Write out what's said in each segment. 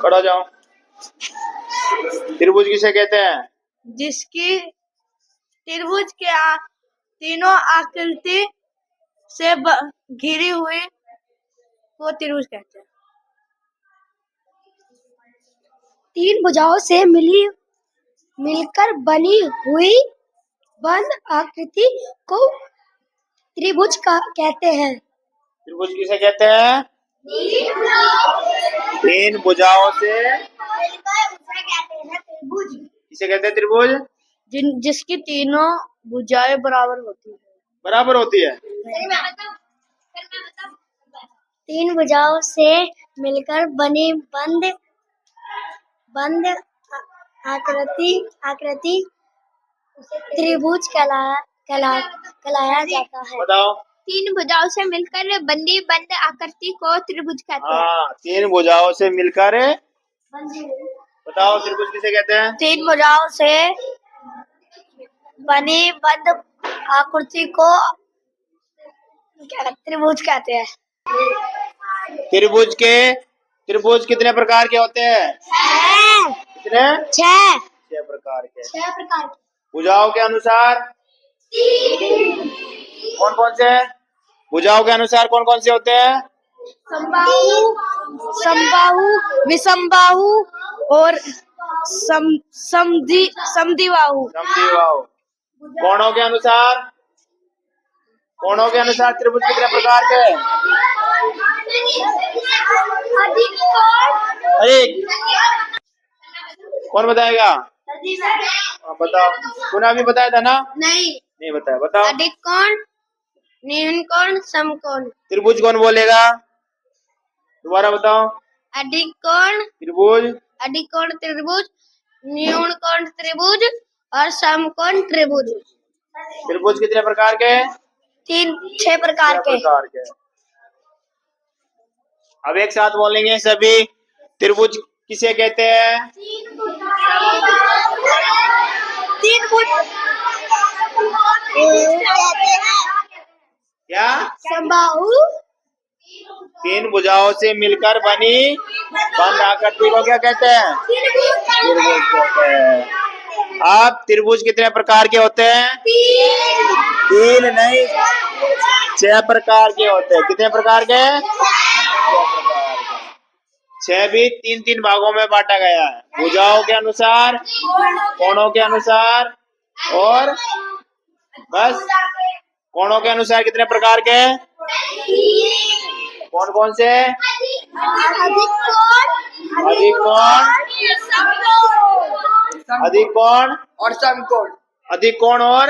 खड़ा जाओ। त्रिभुज किसे कहते हैं? जिसकी त्रिभुज के तीनों आकृति से घिरी हुई वो त्रिभुज कहते हैं। तीन भुजाओं से मिलकर बनी हुई बंद आकृति को त्रिभुज कहते हैं। त्रिभुज किसे कहते हैं? तीन भुजाओं से किसे कहते हैं त्रिभुज? जिसकी तीनों भुजाएं बराबर होती है। बराबर होती है। तीन भुजाओं से मिलकर बनी बंद आकृति त्रिभुज कहलाया जाता है। बताओ। तीन भुजाओं से मिलकर बंदी बंद आकृति को त्रिभुज कहते हैं। हाँ, तीन भुजाओं से मिलकर बताओ त्रिभुज किसे कहते हैं? तीन भुजाओं से बनी बंद आकृति को त्रिभुज कहते हैं। त्रिभुज कितने प्रकार के होते हैं? कितने? छह प्रकार के। भुजाओं के अनुसार कौन कौन से? भुजाओं के अनुसार कौन कौन से होते हैं? समबाहु, विषमबाहु और समद्विबाहु। कोणों के अनुसार त्रिभुज कितने प्रकार के? एक। कौन बताएगा? बताओ। तूने अभी बताया था ना? नहीं बताया। बताओ। अधिक कोण, न्यून कोण, समकोण। त्रिभुज कौन बोलेगा? दोबारा बताओ। अधिक कोण त्रिभुज, न्यून कोण त्रिभुज और समकोण त्रिभुज। त्रिभुज कितने प्रकार के? छह प्रकार के। अब एक साथ बोलेंगे सभी। त्रिभुज किसे कहते हैं? क्या? समबाहु। तीन भुजाओं से मिलकर बनी बंद आकृति को क्या कहते हैं? त्रिभुज कहते हैं। अब त्रिभुज कितने प्रकार के होते हैं? तीन नहीं, 6 प्रकार के होते हैं। कितने प्रकार के? 6 भी 3-3 भागों में बांटा गया है। भुजाओं के अनुसार, कोणों के अनुसार और बस। कोणों के अनुसार कितने प्रकार के? कौन कौन से? अधिक कोण और समकोण। अधिक कोण और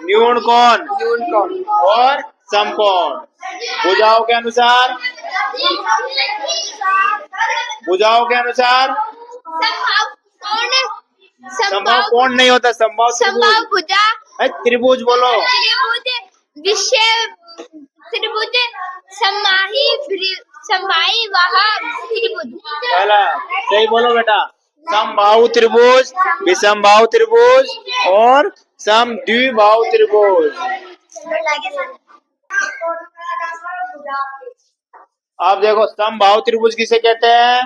न्यून कोण और समकोण। भुजाओं के अनुसार समबाहु कोण नहीं होता। समबाहु भुजा त्रिभुज बोलो। त्रिभुज समबाही त्रिभुज। पहला सही बोलो बेटा। समबाहु त्रिभुज, विषमबाहु त्रिभुज और समद्विबाहु त्रिभुज। आप देखो, समबाहु त्रिभुज किसे कहते हैं?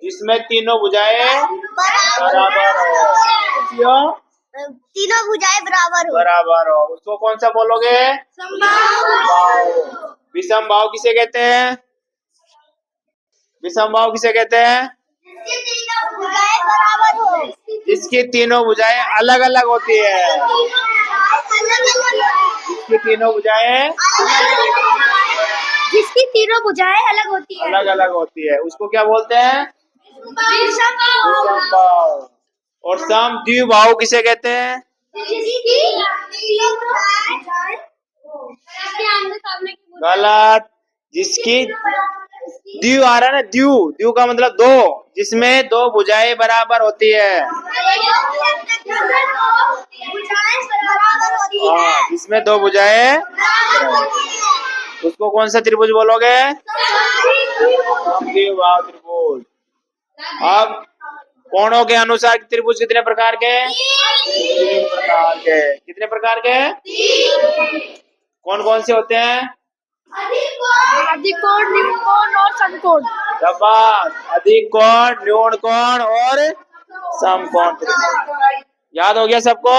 जिसमें तीनों भुजाएं बराबर हो। तीनों भुजाएं बराबर हो, उसको कौन सा बोलोगे? समबाहु। विषमबाहु किसे कहते हैं? विषमबाहु किसे कहते हैं? जिसकी तीनों भुजाएं अलग अलग होती है। जिसकी तीनों भुजाएं अलग अलग होती है, उसको क्या बोलते हैं? विषमबाहु। और समद्विबाहु किसे कहते हैं? गलत। जिसकी द्वि आ रहा है ना, द्वि का मतलब दो, जिसमें दो भुजाएं बराबर होती है। हाँ, जिसमें दो भुजाएं, उसको कौन सा त्रिभुज बोलोगे? समद्विबाहु त्रिभुज। अब कोणों के अनुसार त्रिभुज कितने प्रकार के? 3 प्रकार के। कितने प्रकार के? कौन कौन से होते हैं? अधिक कोण, न्यून कोण और समकोण। शाबाश, अधिक कोण, न्यून कोण और समकोण त्रिभुज। याद हो गया सबको?